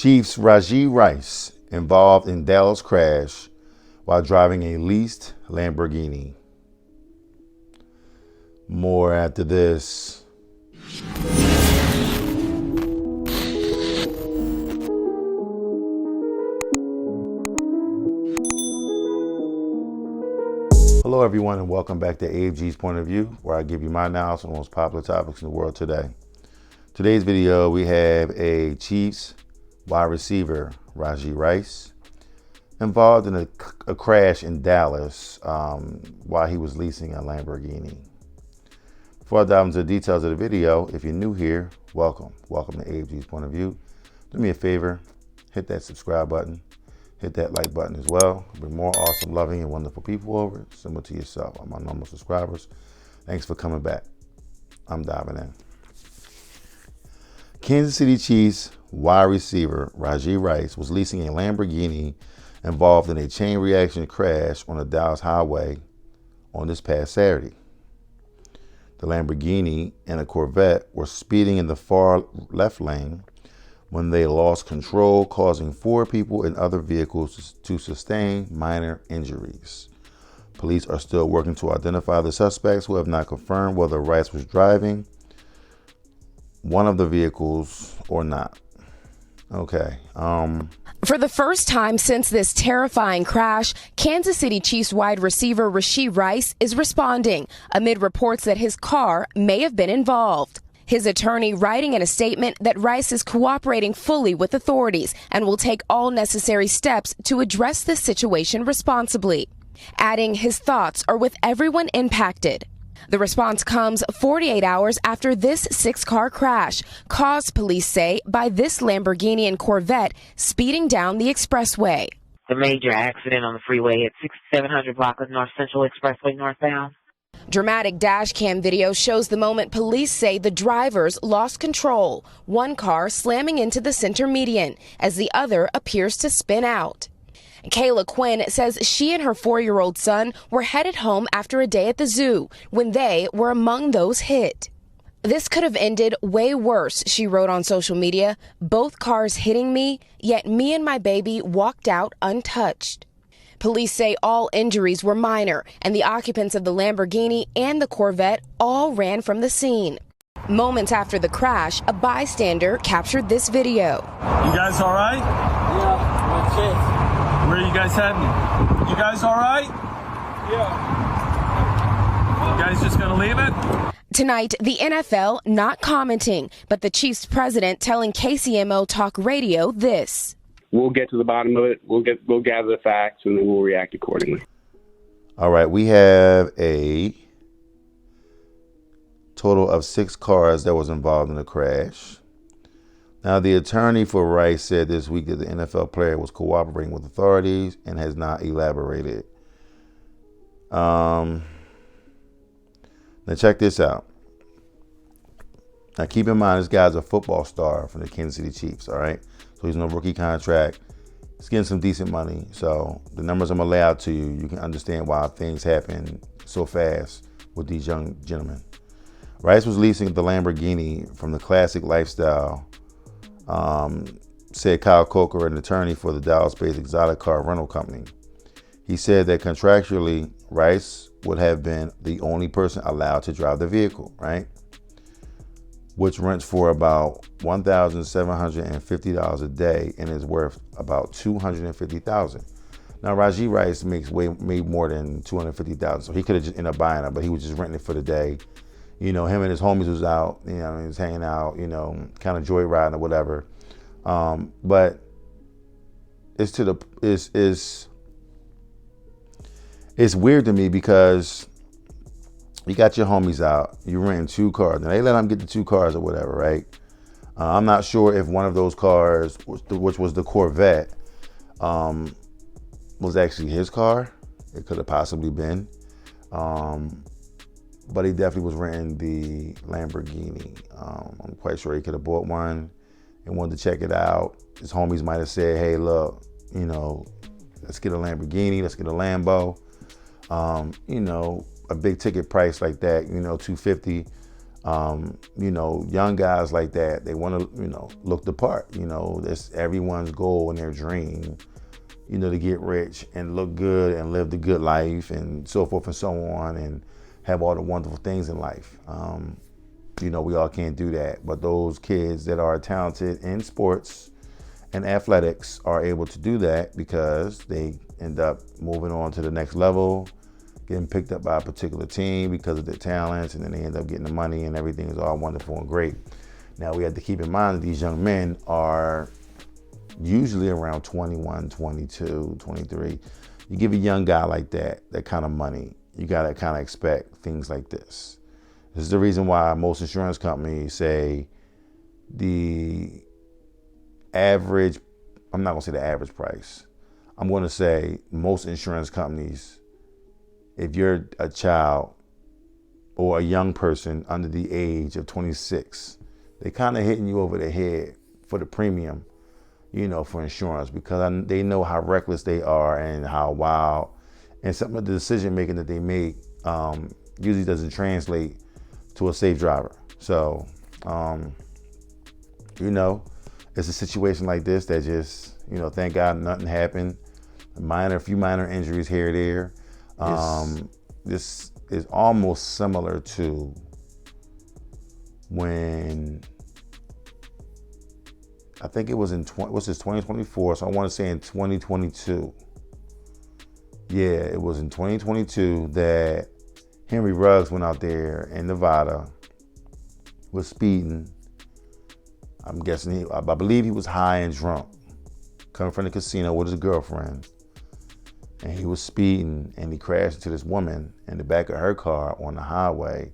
Chiefs Rashee Rice involved in Dallas crash while driving a leased Lamborghini. More after this. Hello everyone and welcome back to AFG's Point of View, where I give you my analysis on the most popular topics in the world today. Today's video, we have a Chiefs wide receiver, Rashee Rice, involved in a crash in Dallas while he was leasing a Lamborghini. Before I dive into the details of the video, if you're new here, welcome. Welcome to AFG's Point of View. Do me a favor, hit that subscribe button. Hit that like button as well. Bring more awesome, loving, and wonderful people over, similar to yourself. I'm my normal subscribers. Thanks for coming back. I'm diving in. Kansas City Chiefs wide receiver Rashee Rice was leasing a Lamborghini involved in a chain reaction crash on a Dallas highway on this past Saturday. The Lamborghini and a Corvette were speeding in the far left lane when they lost control, causing 4 people in other vehicles to sustain minor injuries. Police are still working to identify the suspects, who have not confirmed whether Rice was driving one of the vehicles or not. Okay. For the first time since this terrifying crash, Kansas City Chiefs wide receiver Rashee Rice is responding amid reports that his car may have been involved. His attorney writing in a statement that Rice is cooperating fully with authorities and will take all necessary steps to address this situation responsibly, adding his thoughts are with everyone impacted. The response comes 48 hours after this 6-car crash, caused, police say, by this Lamborghini and Corvette speeding down the expressway. The major accident on the freeway at 6700 block of North Central Expressway northbound. Dramatic dash cam video shows the moment police say the drivers lost control, one car slamming into the center median as the other appears to spin out. Kayla Quinn says she and her 4-year-old son were headed home after a day at the zoo when they were among those hit. This could have ended way worse, she wrote on social media. Both cars hitting me, yet me and my baby walked out untouched. Police say all injuries were minor, and the occupants of the Lamborghini and the Corvette all ran from the scene. Moments after the crash, a bystander captured this video. You guys all right? Yeah, that's it. Where are you guys heading? You guys all right? Yeah. You guys just gonna leave it? Tonight, the NFL not commenting, but the Chiefs president telling KCMO Talk Radio this. We'll get to the bottom of it. We'll gather the facts, and then we'll react accordingly. All right, we have a total of 6 cars that was involved in the crash. Now, the attorney for Rice said this week that the NFL player was cooperating with authorities and has not elaborated. Now, check this out. Now, keep in mind, this guy's a football star from the Kansas City Chiefs, all right? So he's on a rookie contract. He's getting some decent money. So the numbers I'm going to lay out to you, you can understand why things happen so fast with these young gentlemen. Rice was leasing the Lamborghini from the Classic Lifestyle, said Kyle Coker, an attorney for the Dallas-based exotic car rental company. He said that contractually, Rice would have been the only person allowed to drive the vehicle, right? Which rents for about $1,750 a day and is worth about $250,000. Now, Rashee Rice made more than $250,000, so he could have just ended up buying it, but he was just renting it for the day. You know, him and his homies was out, you know, he was hanging out, you know, kind of joyriding or whatever. But it's weird to me because you got your homies out, you renting 2 cars, and they let them get the 2 cars or whatever, right? I'm not sure if one of those cars, which was the Corvette, was actually his car. It could have possibly been. But he definitely was renting the Lamborghini. I'm quite sure he could have bought one and wanted to check it out. His homies might have said, hey, look, you know, let's get a Lamborghini, let's get a Lambo. You know, a big ticket price like that, you know, $250. You know, young guys like that, they want to, you know, look the part. You know, that's everyone's goal and their dream, you know, to get rich and look good and live the good life and so forth and so on and have all the wonderful things in life. You know, we all can't do that. But those kids that are talented in sports and athletics are able to do that because they end up moving on to the next level, getting picked up by a particular team because of their talents, and then they end up getting the money and everything is all wonderful and great. Now, we have to keep in mind that these young men are usually around 21, 22, 23. You give a young guy like that kind of money, you got to kind of expect things like this. This is the reason why most insurance companies say the average, I'm not going to say the average price. I'm going to say most insurance companies, if you're a child or a young person under the age of 26, they kind of hitting you over the head for the premium, you know, for insurance, because they know how reckless they are and how wild, and some of the decision making that they make usually doesn't translate to a safe driver. So, you know, it's a situation like this that just, you know, thank God nothing happened. A few minor injuries here or there. This is almost similar to when, I think it was in 2024, so I want to say in 2022. Yeah, it was in 2022 that Henry Ruggs went out there in Nevada, was speeding. I'm guessing I believe he was high and drunk, coming from the casino with his girlfriend. And he was speeding and he crashed into this woman in the back of her car on the highway.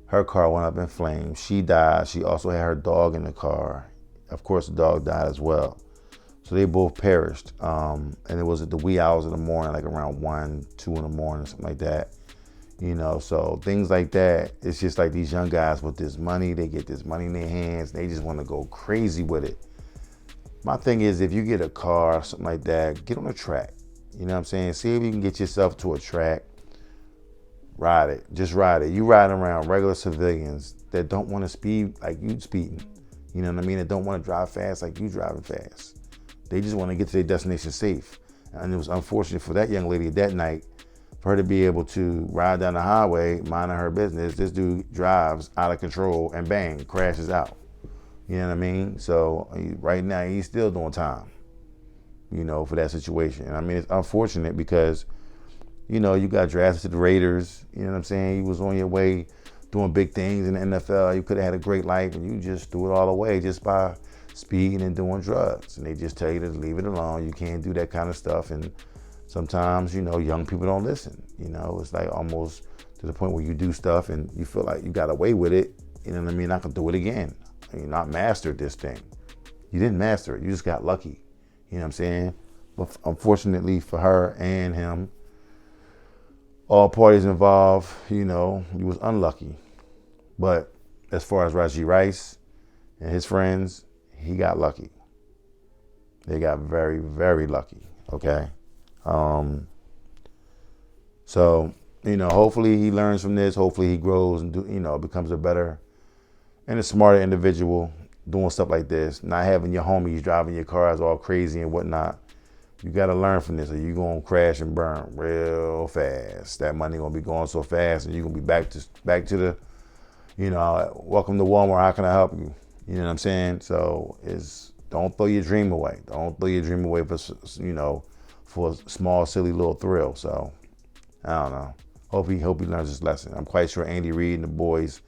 Her car went up in flames. She died. She also had her dog in the car. Of course, the dog died as well. So they both perished. And it was at the wee hours of the morning, like around 1, 2 in the morning, something like that. You know, so things like that. It's just like these young guys with this money, they get this money in their hands. They just want to go crazy with it. My thing is, if you get a car, something like that, get on a track. You know what I'm saying? See if you can get yourself to a track. Ride it. Just ride it. You riding around regular civilians that don't want to speed like you speeding. You know what I mean? That don't want to drive fast like you driving fast. They just want to get to their destination safe. And it was unfortunate for that young lady that night, for her to be able to ride down the highway, minding her business. This dude drives out of control and bang, crashes out. You know what I mean? So right now he's still doing time, you know, for that situation. And I mean, it's unfortunate because, you know, you got drafted to the Raiders. You know what I'm saying? You was on your way doing big things in the NFL. You could have had a great life and you just threw it all away just by speeding and doing drugs. And they just tell you to leave it alone. You can't do that kind of stuff. And sometimes, you know, young people don't listen. You know, it's like almost to the point where you do stuff and you feel like you got away with it. You know what I mean? I can do it again. You're not mastered this thing. You didn't master it. You just got lucky. You know what I'm saying? But unfortunately for her and him, all parties involved, you know, he was unlucky. But as far as Rashee Rice and his friends, he got lucky. They got very, very lucky. Okay. So, you know, hopefully he learns from this. Hopefully he grows and becomes a better and a smarter individual doing stuff like this. Not having your homies driving your cars all crazy and whatnot. You got to learn from this, or you're going to crash and burn real fast. That money going to be going so fast, and you're going to be back to the, you know, welcome to Walmart, how can I help you? You know what I'm saying? So don't throw your dream away. Don't throw your dream away for a small, silly little thrill. So, I don't know. Hope he learns his lesson. I'm quite sure Andy Reid and the boys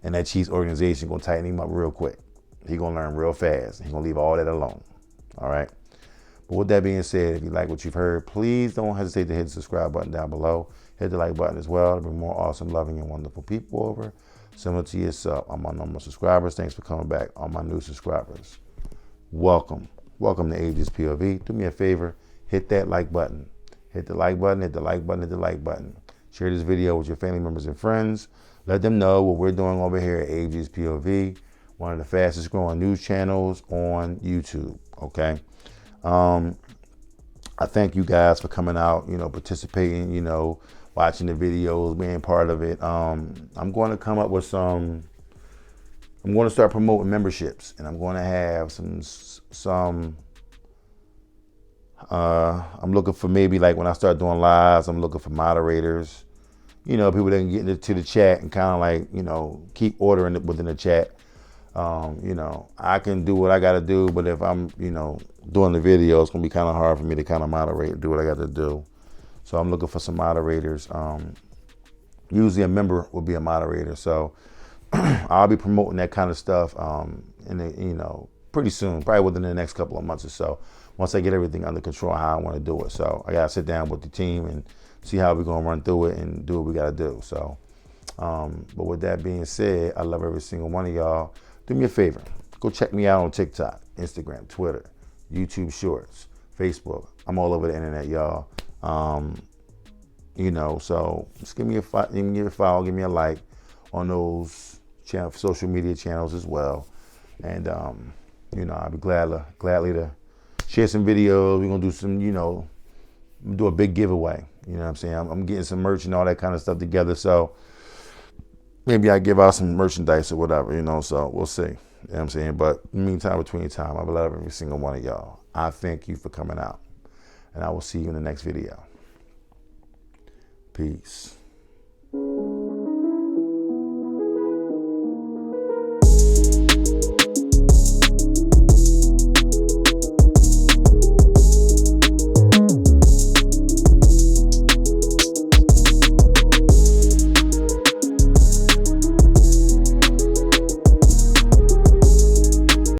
and that Chiefs organization going to tighten him up real quick. He going to learn real fast. He going to leave all that alone. All right? But with that being said, if you like what you've heard, please don't hesitate to hit the subscribe button down below. Hit the like button as well to bring more awesome, loving, and wonderful people over. Similar to yourself. I'm on normal subscribers. Thanks for coming back. On my new subscribers, welcome. Welcome to Ages POV. Do me a favor. Hit that like button. Hit the like button. Hit the like button. Hit the like button. Share this video with your family members and friends. Let them know what we're doing over here at Ages POV, one of the fastest growing news channels on YouTube. Okay. I thank you guys for coming out, participating, watching the videos, being part of it. I'm going to come up with I'm going to start promoting memberships, and I'm going to have I'm looking for, maybe like when I start doing lives, I'm looking for moderators, people that can get into the chat and kind of like, keep ordering it within the chat. I can do what I got to do, but if I'm, doing the video, it's going to be kind of hard for me to kind of moderate and do what I got to do. So I'm looking for some moderators. Usually a member will be a moderator. So I'll be promoting that kind of stuff, pretty soon, probably within the next couple of months or so, once I get everything under control, how I want to do it. So I got to sit down with the team and see how we're going to run through it and do what we got to do. So, but with that being said, I love every single one of y'all. Do me a favor. Go check me out on TikTok, Instagram, Twitter, YouTube Shorts, Facebook. I'm all over the internet, y'all. So just give me a follow, give me a like on those social media channels as well. And, I'll be gladly to share some videos. We're going to do some, do a big giveaway. You know what I'm saying? I'm getting some merch and all that kind of stuff together. So maybe I give out some merchandise or whatever, so we'll see. You know what I'm saying? But in the meantime, between time, I love every single one of y'all. I thank you for coming out, and I will see you in the next video. Peace.